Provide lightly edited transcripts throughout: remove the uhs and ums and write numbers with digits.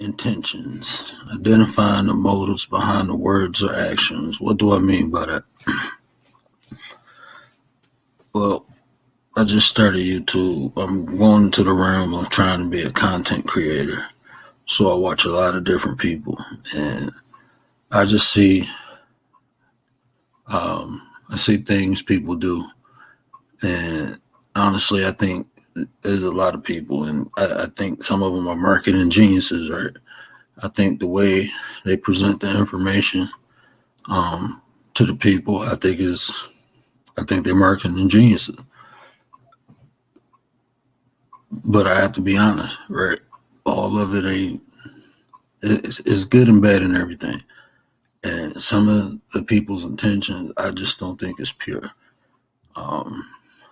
Intentions, identifying the motives behind the words or actions. What do I mean by that? Well, I just started YouTube. I'm going into the realm of trying to be a content creator. So I watch a lot of different people and I just I see things people do. And honestly, I think there's a lot of people, and I think some of them are marketing geniuses, right? I think the way they present the information to the people, I think they're marketing geniuses. But I have to be honest, right? All of it ain't. It's good and bad and everything. And some of the people's intentions, I just don't think is pure. Um,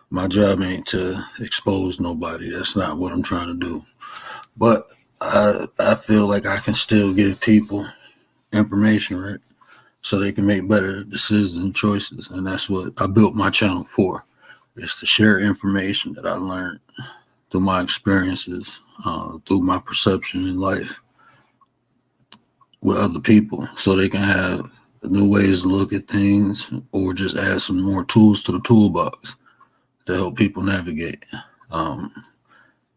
my job ain't to expose nobody. That's not what I'm trying to do. But I feel like I can still give people information, right? So they can make better decisions and choices. And that's what I built my channel for. Is to share information that I learned through my experiences, through my perception in life with other people, so they can have new ways to look at things or just add some more tools to the toolbox to help people navigate. Um,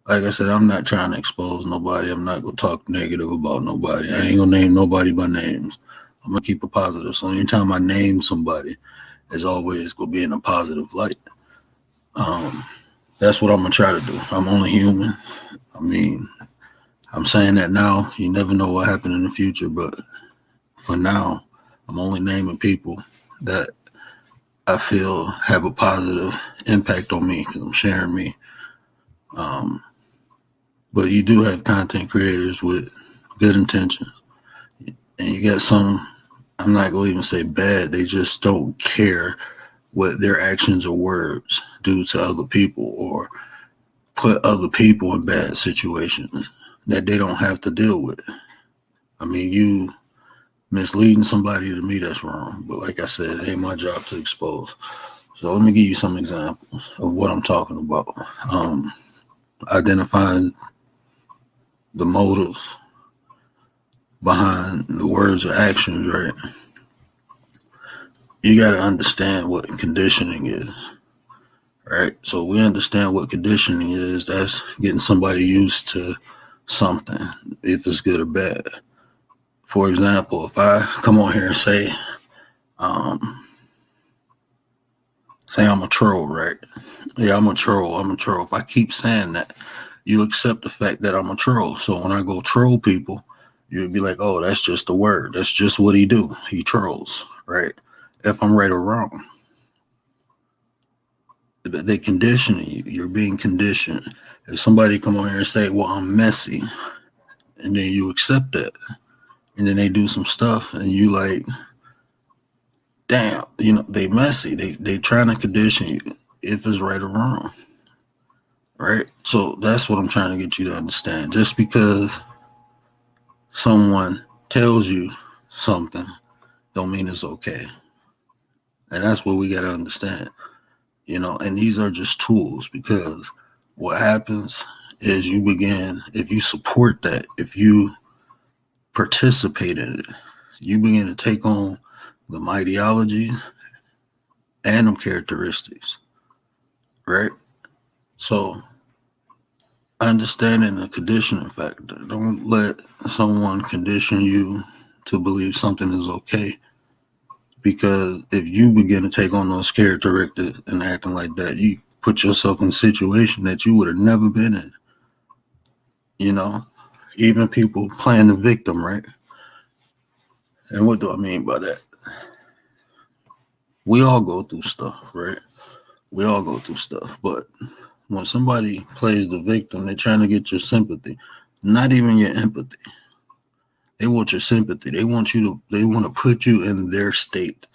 like I said, I'm not trying to expose nobody. I'm not gonna talk negative about nobody. I ain't gonna name nobody by names. I'm gonna keep it positive. So anytime I name somebody, it's always gonna be in a positive light. Um, that's what I'm gonna try to do. I'm only human. I mean, I'm saying that now. You never know what happened in the future, but for now, I'm only naming people that I feel have a positive impact on me because I'm sharing me. Um, but you do have content creators with good intentions, and you got some. I'm not going to even say bad. They just don't care what their actions or words do to other people or put other people in bad situations that they don't have to deal with. I mean, you misleading somebody, to me, that's wrong. But like I said, it ain't my job to expose. So let me give you some examples of what I'm talking about. Um, Identifying the motives behind the words or actions, right? You got to understand what conditioning is, right? So we understand what conditioning is. That's getting somebody used to something, if it's good or bad. For example, if I come on here and um, say I'm a troll, right? Yeah, I'm a troll. I'm a troll. If I keep saying that, you accept the fact that I'm a troll. So when I go troll people, you'd be like, "Oh, that's just a word. That's just what he do. He trolls, right?" If I'm right or wrong, they condition you. You're being conditioned. If somebody come on here and say, "Well, I'm messy," and then you accept that, and then they do some stuff, and you like, "Damn, they messy. They trying to condition you if it's right or wrong." Right? So that's what I'm trying to get you to understand. Just because someone tells you something don't mean it's okay. And that's what we got to understand. And these are just tools, because what happens is you begin, if you support that, if you participate in it, you begin to take on them ideologies and them characteristics, right? So understanding the conditioning factor. Don't let someone condition you to believe something is okay. Because if you begin to take on those characteristics and acting like that, you put yourself in a situation that you would have never been in. You know, even people playing the victim, right? And what do I mean by that? We all go through stuff, right? We all go through stuff. But when somebody plays the victim, they're trying to get your sympathy, not even your empathy. They want your sympathy. They want to put you in their state.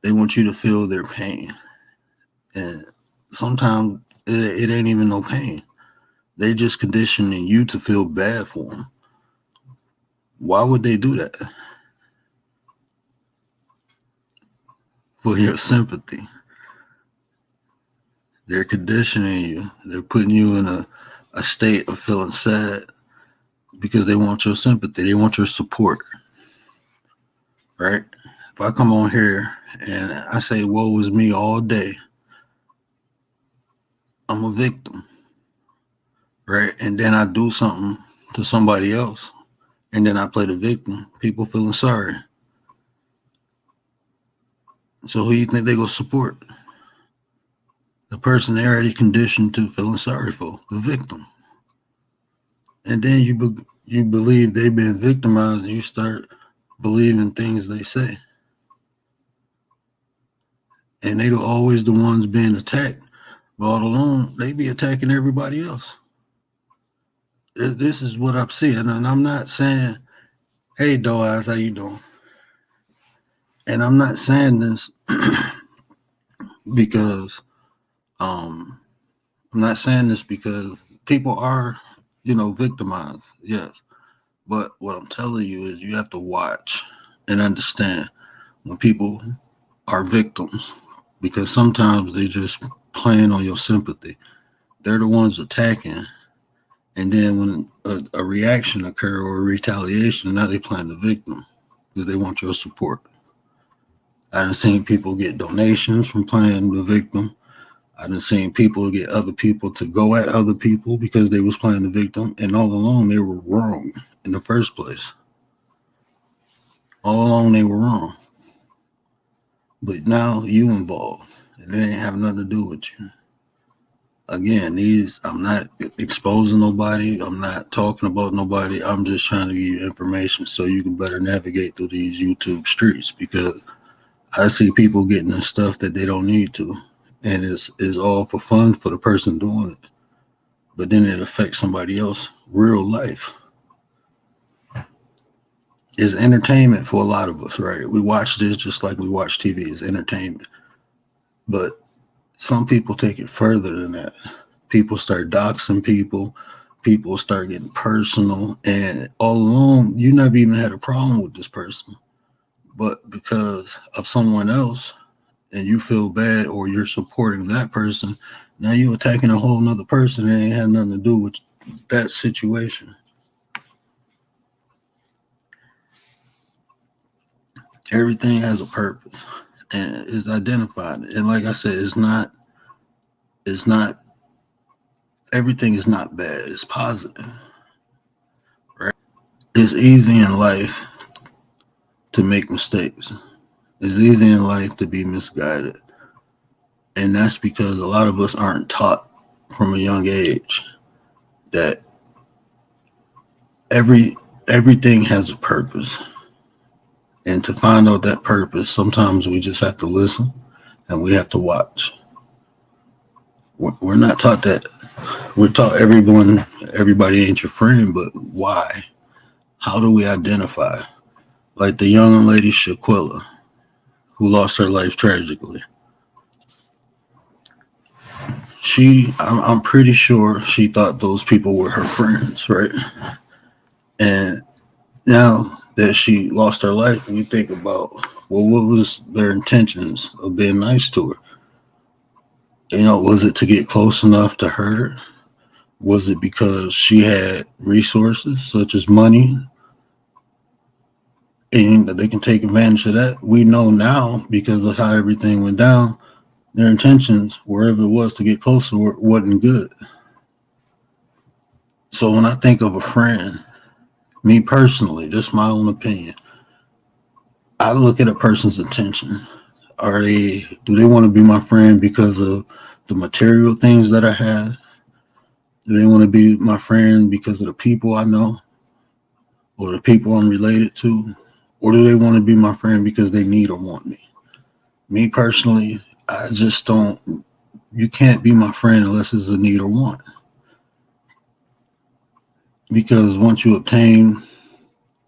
They want you to feel their pain. And sometimes it ain't even no pain. They just conditioning you to feel bad for them. Why would they do that? For your sympathy. They're conditioning you. They're putting you in a state of feeling sad because they want your sympathy, they want your support, right? If I come on here and I say woe is me all day, I'm a victim, right? And then I do something to somebody else, and then I play the victim, people feeling sorry. So who you think they gonna support? The person they already conditioned to feeling sorry for, the victim. And then you believe they've been victimized, and you start believing things they say, and they are always the ones being attacked. But all along, they be attacking everybody else. This is what I'm seeing, and I'm not saying, "Hey, doe eyes, how you doing?" And I'm not saying this because I'm not saying this because people are, victimized. Yes, but what I'm telling you is you have to watch and understand when people are victims, because sometimes they just playing on your sympathy. They're the ones attacking, and then when a reaction occur or a retaliation, now they playing the victim because they want your support. I've seen people get donations from playing the victim. I've seen people get other people to go at other people because they was playing the victim, and all along they were wrong in the first place. All along they were wrong, but now you involved, and it ain't have nothing to do with you. Again, I'm not exposing nobody. I'm not talking about nobody. I'm just trying to give you information so you can better navigate through these YouTube streets, because I see people getting in stuff that they don't need to, and it's all for fun for the person doing it. But then it affects somebody else real life. It's entertainment for a lot of us, right? We watch this just like we watch TV. It's entertainment. But some people take it further than that. People start doxing people. People start getting personal. And all along, you never even had a problem with this person. But because of someone else, and you feel bad or you're supporting that person, now you're attacking a whole nother person that ain't had nothing to do with that situation. Everything has a purpose and is identified. And like I said, it's not everything is not bad. It's positive, right? It's easy in life to make mistakes. It's easy in life to be misguided. And that's because a lot of us aren't taught from a young age that everything has a purpose. And to find out that purpose, sometimes we just have to listen and we have to watch. We're not taught that. We're taught everybody ain't your friend, but why? How do we identify? Like the young lady Shaquilla, who lost her life tragically. I'm pretty sure she thought those people were her friends, right? And now that she lost her life, we think about, well, what was their intentions of being nice to her? Was it to get close enough to hurt her? Was it because she had resources such as money and that they can take advantage of that? We know now because of how everything went down, their intentions, wherever it was to get closer, wasn't good. So when I think of a friend, me personally, just my own opinion, I look at a person's intention. Do they want to be my friend because of the material things that I have? Do they want to be my friend because of the people I know or the people I'm related to? Or do they want to be my friend because they need or want me? Me personally, I just don't, you can't be my friend unless it's a need or want. Because once you obtain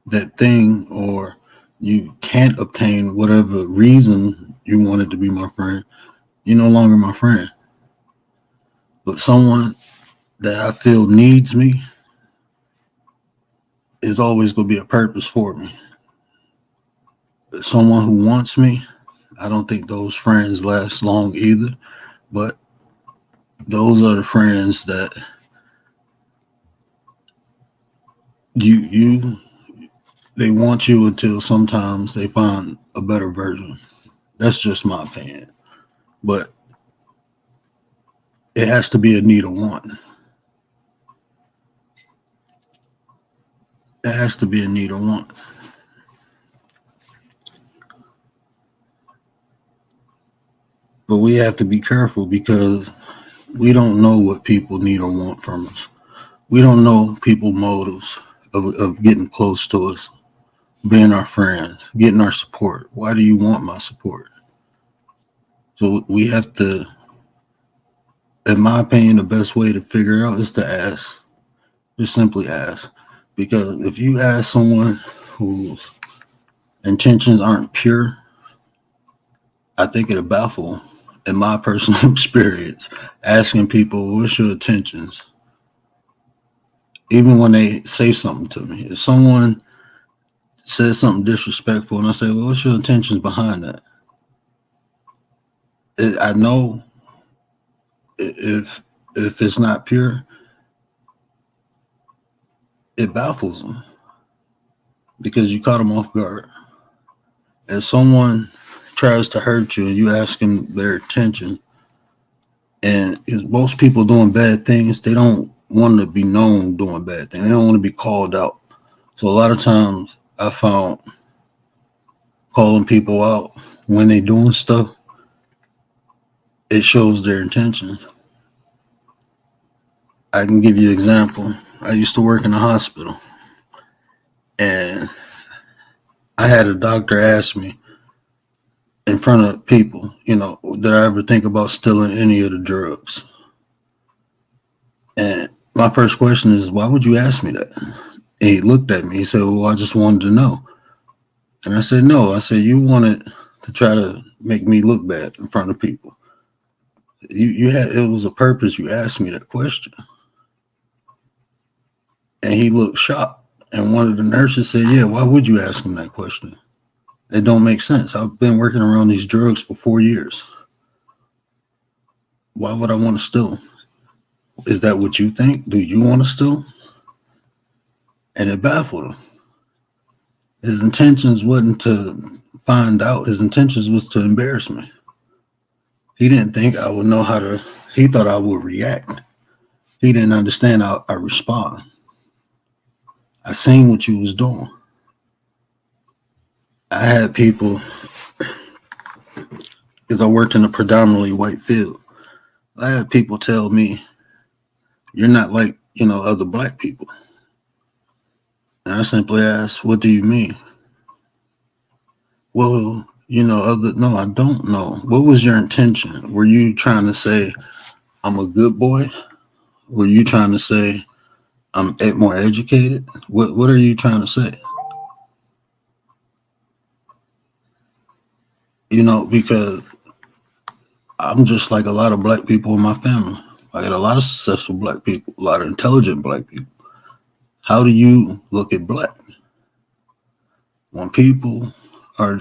that thing, or you can't obtain whatever reason you wanted to be my friend, you're no longer my friend. But someone that I feel needs me is always going to be a purpose for me. But someone who wants me, I don't think those friends last long either. But those are the friends that you they want you until sometimes they find a better version. That's just my opinion. But it has to be a need or want. It has to be a need or want. But we have to be careful because we don't know what people need or want from us. We don't know people motives of getting close to us, being our friends, getting our support. Why do you want my support? So we have to, in my opinion, the best way to figure out is to ask. Just simply ask. Because if you ask someone whose intentions aren't pure, I think it'll baffle, in my personal experience, asking people, what's your intentions? Even when they say something to me. If someone says something disrespectful and I say, well, what's your intentions behind that? I know if it's not pure, it baffles them because you caught them off guard. If someone tries to hurt you and you ask them their intention, and is most people doing bad things, they don't want to be known doing bad things. They don't want to be called out. So a lot of times I found calling people out when they doing stuff, it shows their intentions. I can give you an example. I used to work in a hospital, and I had a doctor ask me in front of people, did I ever think about stealing any of the drugs? And my first question is, why would you ask me that? And he looked at me. He said, well, I just wanted to know. And I said, no. I said, you wanted to try to make me look bad in front of people. You had, it was a purpose. You asked me that question. And he looked shocked. And one of the nurses said, yeah, why would you ask him that question? It don't make sense. I've been working around these drugs for 4 years. Why would I want to steal? Is that what you think? Do you want to steal? And it baffled him. His intentions wasn't to find out. His intentions was to embarrass me. He didn't think I would know how to, he thought I would react. He didn't understand how I respond. I seen what you was doing. I had people, because I worked in a predominantly white field, I had people tell me, you're not like, other black people. And I simply asked, what do you mean? Well, no, I don't know. What was your intention? Were you trying to say, I'm a good boy? Were you trying to say, I'm more educated? What are you trying to say? Because I'm just like a lot of black people in my family. I got a lot of successful black people, a lot of intelligent black people. How do you look at black? When people are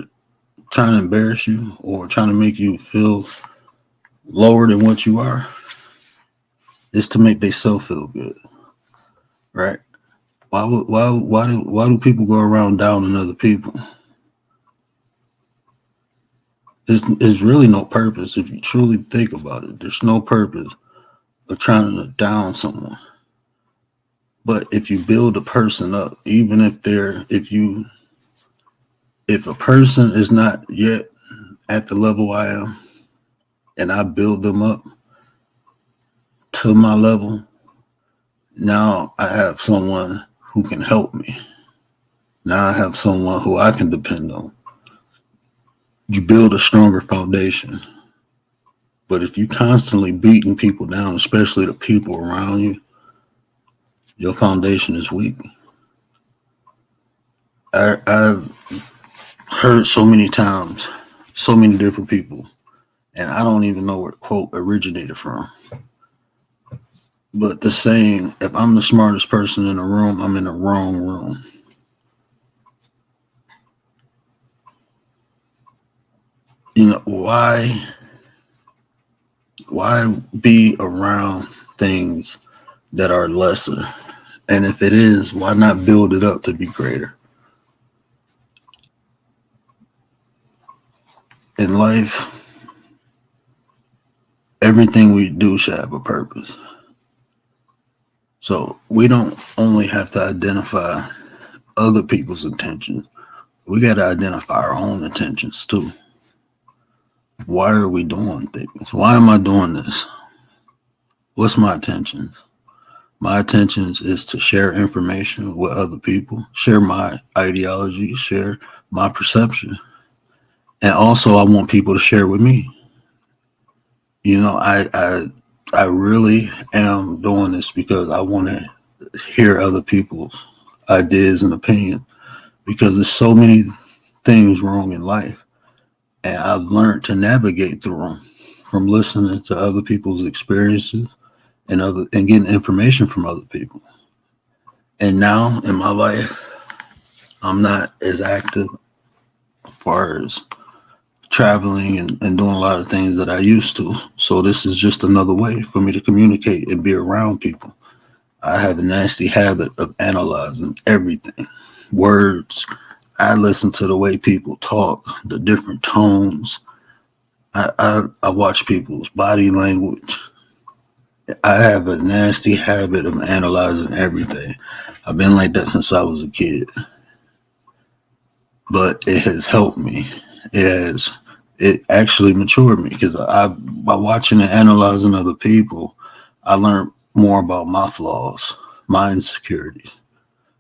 trying to embarrass you or trying to make you feel lower than what you are, it's to make themselves feel good, right? Why do people go around downing other people? There's really no purpose if you truly think about it. There's no purpose of trying to down someone. But if you build a person up, even if a person is not yet at the level I am, and I build them up to my level, now I have someone who can help me. Now I have someone who I can depend on. You build a stronger foundation. But if you constantly beating people down, especially the people around you, your foundation is weak. I've heard so many times, so many different people, and I don't even know where the quote originated from. But the saying, if I'm the smartest person in the room, I'm in the wrong room. Why be around things that are lesser And if it is, why not build it up to be greater? In life, everything we do should have a purpose. So we don't only have to identify other people's intentions, we got to identify our own intentions too. Why are we doing things? Why am I doing this? What's my intentions? My intentions is to share information with other people, share my ideology, share my perception. And also I want people to share with me. You know, I really am doing this because I want to hear other people's ideas and opinions because there's so many things wrong in life, and I've learned to navigate through them from listening to other people's experiences and getting information from other people. And now in my life, I'm not as active as far as traveling and doing a lot of things that I used to. So this is just another way for me to communicate and be around people. I have a nasty habit of analyzing everything. Words. I listen to the way people talk, the different tones. I watch people's body language. I have a nasty habit of analyzing everything. I've been like that since I was a kid, but it has helped me. It actually matured me because I by watching and analyzing other people, I learned more about my flaws, my insecurities.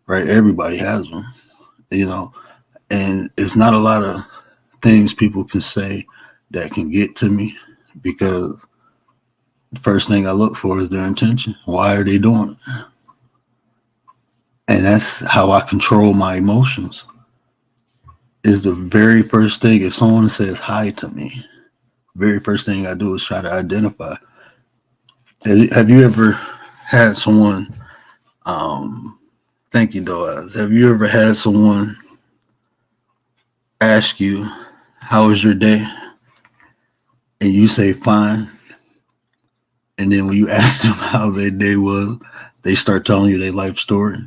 Right? Everybody has them, you know, and it's not a lot of things people can say that can get to me because the first thing I look for is their intention. Why are they doing it? And that's how I control my emotions. Is the very first thing if someone says hi to me, very first thing I do is try to identify. Have you ever had someone? Um, Thank you, Doaz. Have you ever had someone ask you, "How was your day?" and you say, "Fine," and then when you ask them how their day was, they start telling you their life story.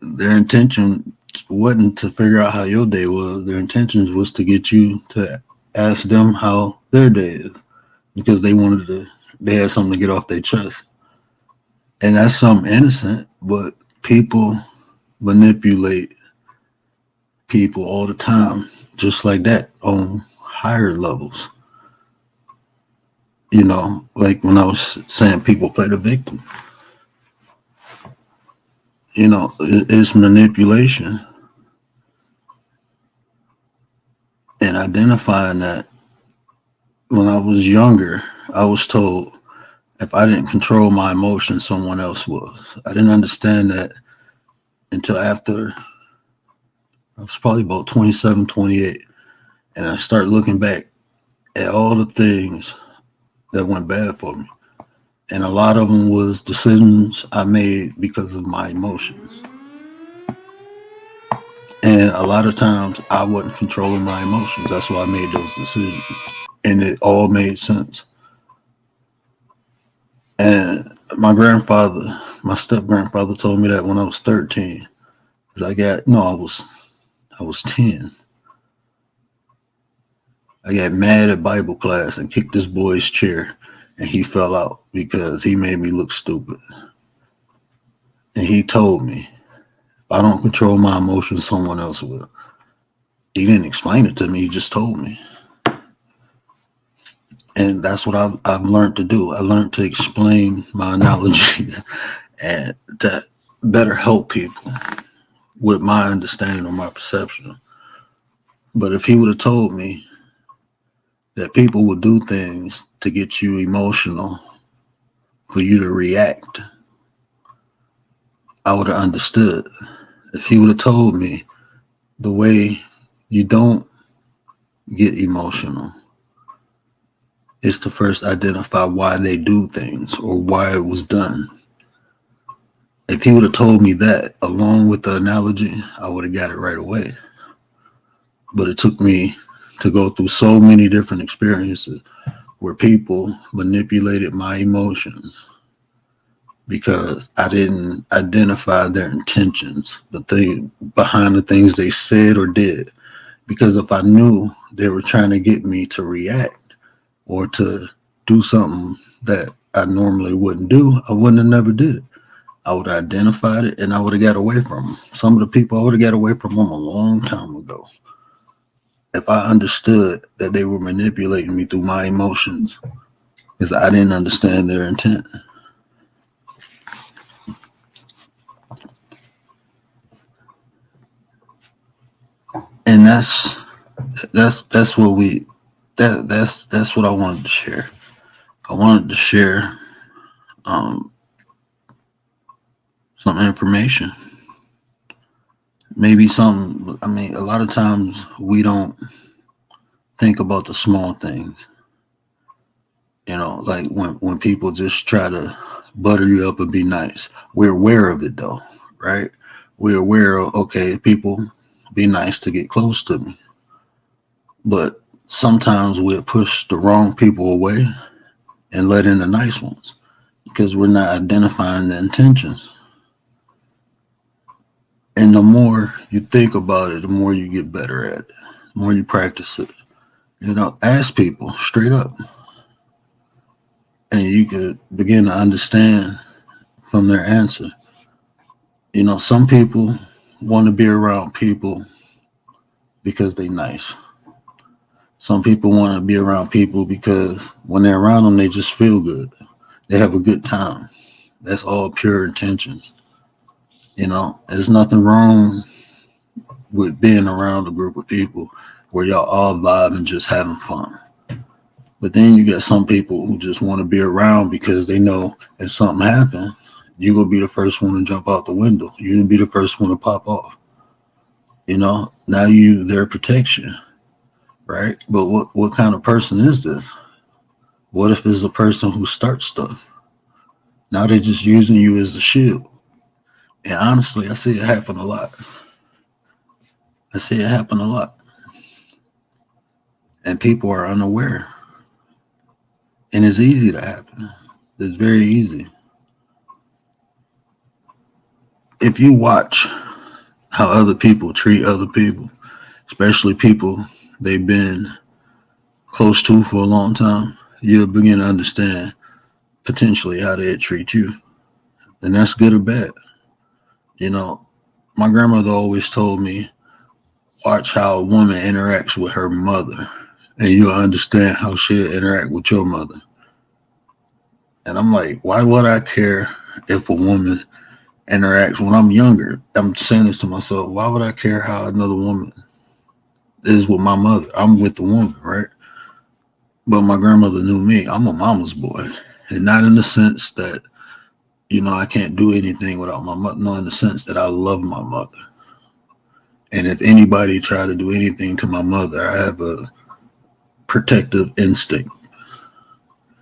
Their intention wasn't to figure out how your day was. Their intentions was to get you to ask them how their day is because they had something to get off their chest. And that's something innocent, but people manipulate people all the time, just like that on higher levels. You know, like when I was saying people play the victim, you know, it's manipulation and identifying that when I was younger, I was told if I didn't control my emotions, someone else was. I didn't understand that until after I was probably about 27, 28. And I started looking back at all the things that went bad for me. And a lot of them was decisions I made because of my emotions. And a lot of times I wasn't controlling my emotions. That's why I made those decisions. And it all made sense. And my step grandfather told me that when I was 13. Cause I got no, I was 10. I got mad at Bible class and kicked this boy's chair and he fell out because he made me look stupid. And he told me, if I don't control my emotions, someone else will. He didn't explain it to me, he just told me. And that's what I've learned to do. I learned to explain my analogies and to better help people with my understanding or my perception. But if he would have told me that people would do things to get you emotional for you to react, I would have understood. If he would have told me the way you don't get emotional is to first identify why they do things or why it was done. If he would have told me that along with the analogy, I would have got it right away. But it took me to go through so many different experiences where people manipulated my emotions because I didn't identify their intentions, the thing behind the things they said or did. Because if I knew they were trying to get me to react or to do something that I normally wouldn't do, I wouldn't have never did it. I would have identified it and I would have got away from them. Some of the people I would have got away from them a long time ago. If I understood that they were manipulating me through my emotions, because I didn't understand their intent. And that's what we that's what I wanted to share. I wanted to share um, some information. Maybe some. I mean, a lot of times we don't think about the small things. Like when people just try to butter you up and be nice. We're aware of it though, right? We're aware of, okay, people be nice to get close to me, but sometimes we'll push the wrong people away and let in the nice ones because we're not identifying the intentions. And the more you think about it, the more you get better at it, the more you practice it. Ask people straight up, and you could begin to understand from their answer. Some people want to be around people because they nice. Some people want to be around people because when they're around them, they just feel good. They have a good time. That's all pure intentions. There's nothing wrong with being around a group of people where y'all all vibe and just having fun. But then you got some people who just want to be around because they know if something happens, you gonna be the first one to jump out the window. You gonna be the first one to pop off. Now you their protection, right? But what kind of person is this? What if it's a person who starts stuff? Now they're just using you as a shield. And honestly, I see it happen a lot. I see it happen a lot. And people are unaware. And it's easy to happen. It's very easy. If you watch how other people treat other people, especially people they've been close to for a long time, you'll begin to understand potentially how they treat you. And that's good or bad. You know, my grandmother always told me, watch how a woman interacts with her mother, and you'll understand how she'll interact with your mother. And I'm like, why would I care if a woman interacts when I'm younger? I'm saying this to myself, why would I care how another woman is with my mother? I'm with the woman, right? But my grandmother knew me. I'm a mama's boy. And not in the sense that, I can't do anything without my mother. No, in the sense that I love my mother. And if anybody try to do anything to my mother, I have a protective instinct.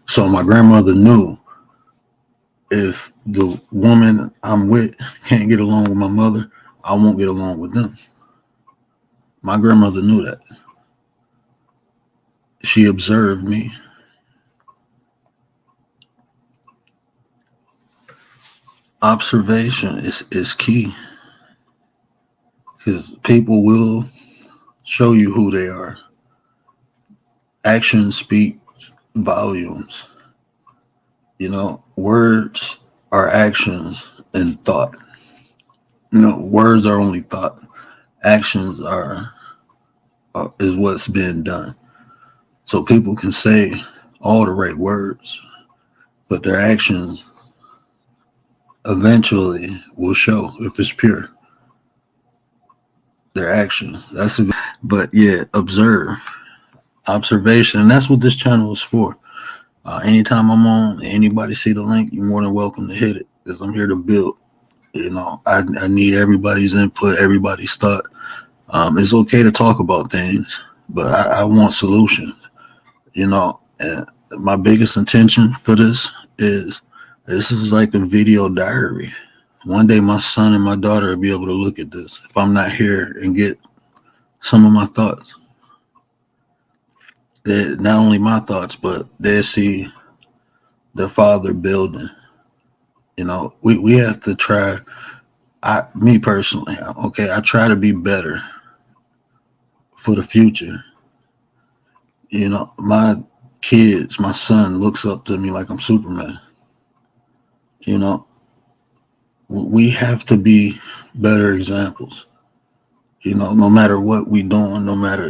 So my grandmother knew if the woman I'm with can't get along with my mother, I won't get along with them. My grandmother knew that. She observed me. Observation is key because people will show you who they are. Actions speak volumes. Words are actions and thought. Words are only thought. Actions are is what's been done. So people can say all the right words, but their actions eventually will show if it's pure. Their actions. But yeah, observe. Observation. And that's what this channel is for. Anytime I'm on, anybody see the link, you're more than welcome to hit it because I'm here to build. I need everybody's input, everybody's thought. It's okay to talk about things, but I want solutions. And my biggest intention for this is like a video diary. One day my son and my daughter will be able to look at this if I'm not here and get some of my thoughts. Not only my thoughts, but they'll see their father building. We have to try. Me personally, okay, I try to be better for the future. My kids, my son looks up to me like I'm Superman. You know, we have to be better examples. No matter what we doing, no matter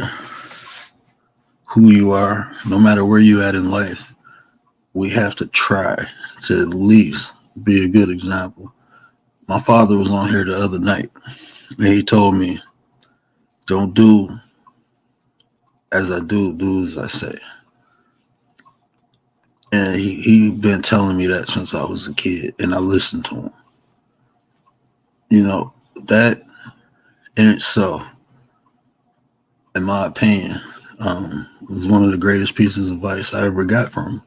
who you are, no matter where you at in life, we have to try to at least be a good example. My father was on here the other night, and he told me, "Don't do as I do, do as I say." And he been telling me that since I was a kid, and I listened to him. That in itself, in my opinion, was one of the greatest pieces of advice I ever got from him,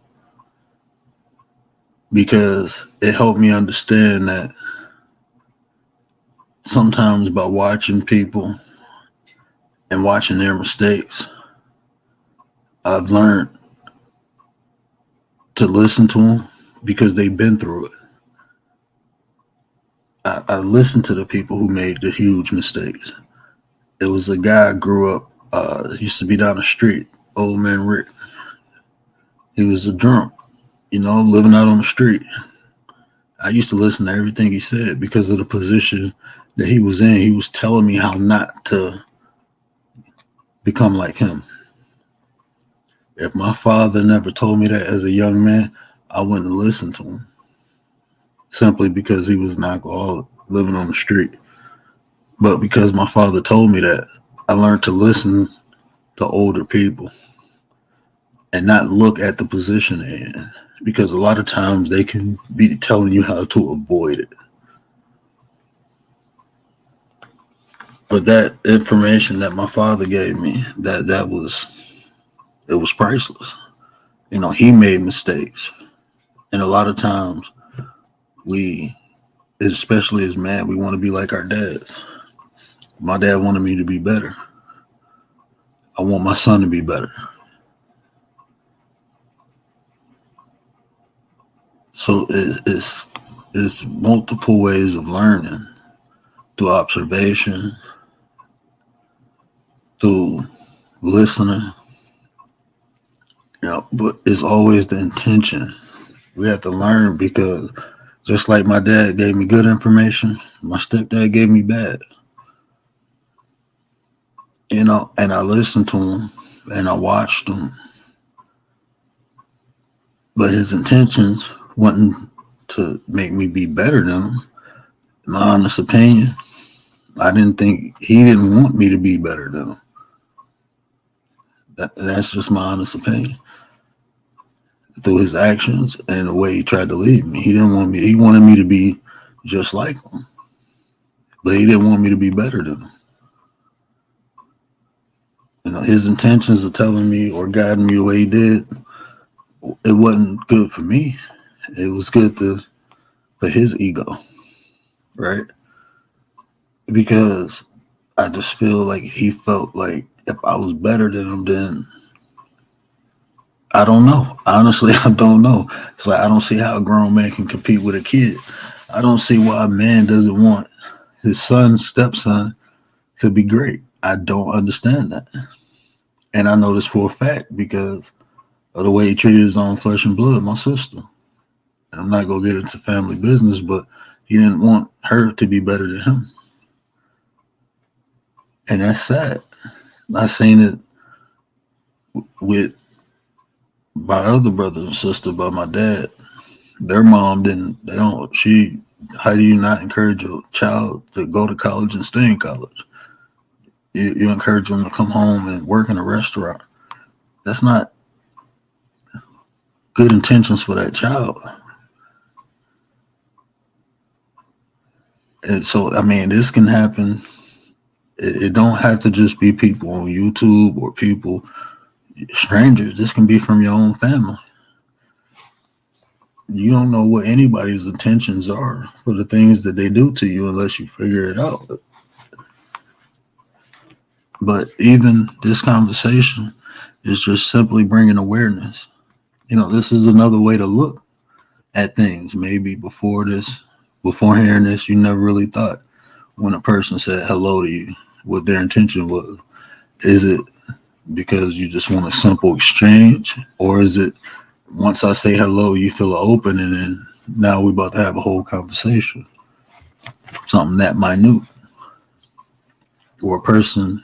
because it helped me understand that sometimes by watching people and watching their mistakes, I've learned to listen to them because they've been through it. I listened to the people who made the huge mistakes. It was a guy I grew up, used to be down the street, old man Rick. He was a drunk, living out on the street. I used to listen to everything he said because of the position that he was in. He was telling me how not to become like him. If my father never told me that as a young man, I wouldn't have listened to him, simply because he was an alcoholic living on the street. But because my father told me that, I learned to listen to older people and not look at the position they're in, because a lot of times they can be telling you how to avoid it. But that information that my father gave me, it was priceless. He made mistakes, and a lot of times we, especially as men, we want to be like our dads. My dad wanted me to be better. I want my son to be better. So it's multiple ways of learning, through observation, through listening. But it's always the intention. We have to learn, because just like my dad gave me good information, my stepdad gave me bad. And I listened to him and I watched him, but his intentions wasn't to make me be better than him. In my honest opinion, I didn't think he didn't want me to be better than him. That's just my honest opinion. Through his actions and the way he tried to lead me, he didn't want me. He wanted me to be just like him, but he didn't want me to be better than him. His intentions of telling me or guiding me the way he did, it wasn't good for me. It was good for his ego, right? Because I just feel like he felt like if I was better than him, then I don't know. Honestly, I don't know. It's like I don't see how a grown man can compete with a kid. I don't see why a man doesn't want his son, stepson, to be great. I don't understand that. And I know this for a fact because of the way he treated his own flesh and blood, my sister. And I'm not going to get into family business, but he didn't want her to be better than him. And that's sad. I seen it with my other brother and sister, by my dad. Their mom how do you not encourage your child to go to college and stay in college? You encourage them to come home and work in a restaurant. That's not good intentions for that child. And so, this can happen. It don't have to just be people on YouTube or people, strangers. This can be from your own family. You don't know what anybody's intentions are for the things that they do to you unless you figure it out. But even this conversation is just simply bringing awareness. This is another way to look. at things. Maybe before hearing this, you never really thought when a person said hello to you what their intention was. Is it because you just want a simple exchange, or is it once I say hello, you feel an opening, and now we're about to have a whole conversation? Something that minute, or a person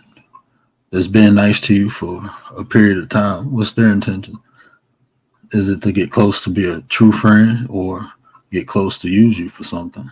that's been nice to you for a period of time. What's their intention? Is it to get close to be a true friend, or get close to use you for something?